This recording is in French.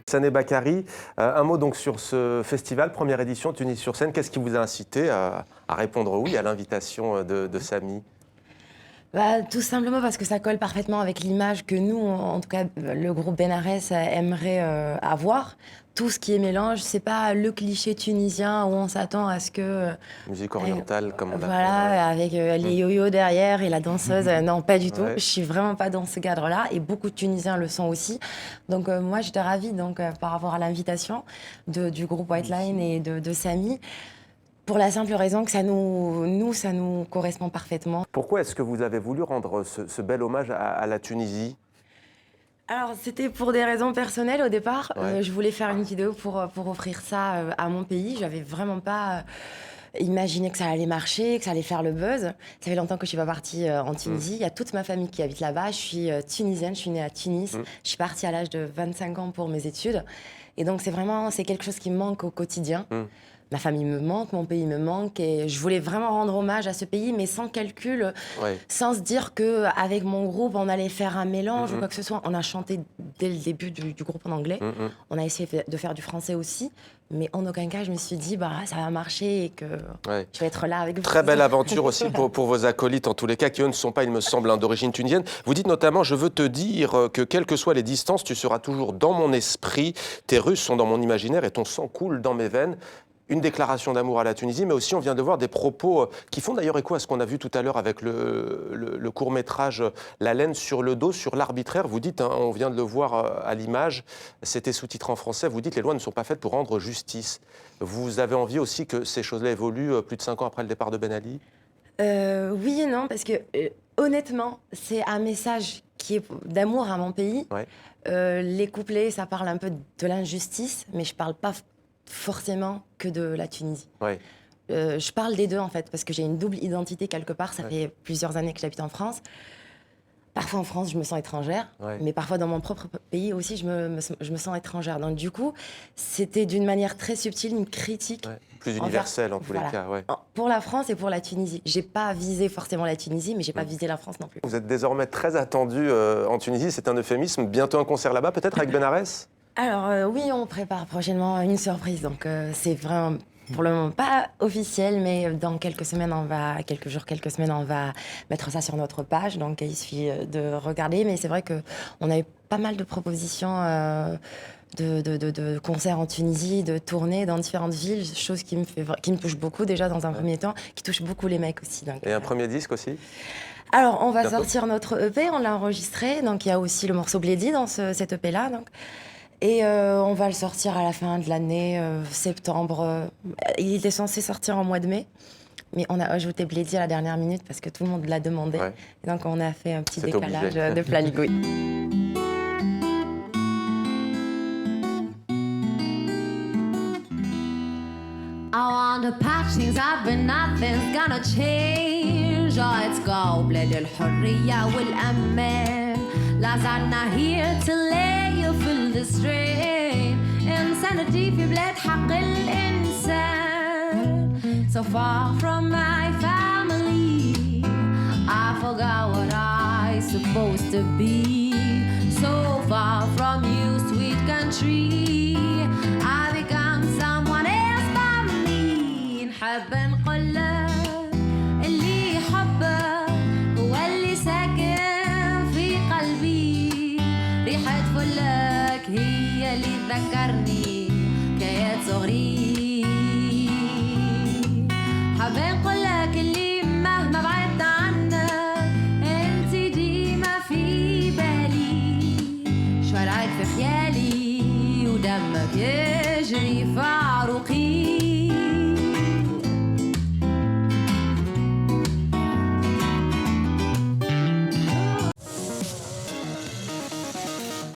Sané Bakary, un mot donc sur ce festival, première édition Tunis sur scène. Qu'est-ce qui vous a incité à répondre oui à l'invitation de Samy? Tout simplement parce que ça colle parfaitement avec l'image que nous, en tout cas le groupe Benares, aimerait avoir. Tout ce qui est mélange, c'est pas le cliché tunisien où on s'attend à ce que... Musique orientale, comme on l'appelle. Voilà, avec les yo-yo derrière et la danseuse. Non, pas du tout. Ouais. Je suis vraiment pas dans ce cadre-là. Et beaucoup de Tunisiens le sont aussi. Donc moi, j'étais ravie par rapport à l'invitation du groupe White Line et de Samy. Pour la simple raison que ça nous correspond parfaitement. Pourquoi est-ce que vous avez voulu rendre ce bel hommage à la Tunisie? Alors, c'était pour des raisons personnelles au départ. Ouais. Je voulais faire une vidéo pour offrir ça à mon pays. J'avais vraiment pas imaginé que ça allait marcher, que ça allait faire le buzz. Ça fait longtemps que je suis pas partie en Tunisie. Il y a toute ma famille qui habite là-bas. Je suis tunisienne, je suis née à Tunis. Je suis partie à l'âge de 25 ans pour mes études. Et donc, c'est quelque chose qui me manque au quotidien. Ma famille me manque, mon pays me manque, et je voulais vraiment rendre hommage à ce pays, mais sans calcul, sans se dire qu'avec mon groupe, on allait faire un mélange ou quoi que ce soit. On a chanté dès le début du groupe en anglais, on a essayé de faire du français aussi, mais en aucun cas, je me suis dit, ça va marcher et que je vais être là avec vous. Très belle aventure aussi pour vos acolytes, en tous les cas, qui eux ne sont pas, il me semble, d'origine tunisienne. Vous dites notamment, je veux te dire que quelles que soient les distances, tu seras toujours dans mon esprit, tes Russes sont dans mon imaginaire et ton sang coule dans mes veines. Une déclaration d'amour à la Tunisie, mais aussi on vient de voir des propos qui font d'ailleurs écho à ce qu'on a vu tout à l'heure avec le court-métrage La laine sur le dos, sur l'arbitraire. Vous dites, on vient de le voir à l'image, c'était sous-titré en français, vous dites les lois ne sont pas faites pour rendre justice. Vous avez envie aussi que ces choses-là évoluent plus de 5 ans après le départ de Ben Ali? Oui et non, parce que honnêtement, c'est un message qui est d'amour à mon pays. Les couplets, ça parle un peu de l'injustice, mais je parle pas forcément que de la Tunisie. Je parle des deux en fait, parce que j'ai une double identité quelque part. Ça fait plusieurs années que j'habite en France. Parfois en France, je me sens étrangère, mais parfois dans mon propre pays aussi, je me sens étrangère. Donc du coup, c'était d'une manière très subtile, une critique. Plus universelle en tous les cas. Pour la France et pour la Tunisie. J'ai pas visé forcément la Tunisie, mais j'ai pas visé la France non plus. Vous êtes désormais très attendu en Tunisie, c'est un euphémisme. Bientôt un concert là-bas, peut-être avec Benares? Alors oui, on prépare prochainement une surprise, donc c'est vraiment pour le moment pas officiel, mais dans quelques semaines, quelques semaines, on va mettre ça sur notre page, donc il suffit de regarder. Mais c'est vrai qu'on a eu pas mal de propositions de concerts en Tunisie, de tournées dans différentes villes, chose qui me touche beaucoup déjà dans un premier temps, qui touche beaucoup les mecs aussi. Donc, et un premier disque aussi? Alors on va sortir notre EP, on l'a enregistré, donc il y a aussi le morceau Blédi dans cet EP-là, donc. Et on va le sortir à la fin de l'année, septembre. Il était censé sortir en mois de mai, mais on a ajouté Blédi à la dernière minute parce que tout le monde l'a demandé. Et donc on a fait un petit décalage de planning. I want to patch things up but nothing's gonna change. اتقوا بلاد الحرية والأمان. لا زلنا here to lay you feel the strain. Insanity في بلاد حق الإنسان. So far from my family, I forgot what I supposed to be. So far from you, sweet country, I become someone else but me. نحب نقولك اللي يحبك هو اللي ساكن في قلبي. ريحة فلك هي اللي تذكرني حكايات صغري. حابة نقولك اللي مهما بعدت عنك انت ديما في بالي. شو رايك في خيالي ودمك يجري في عروقي.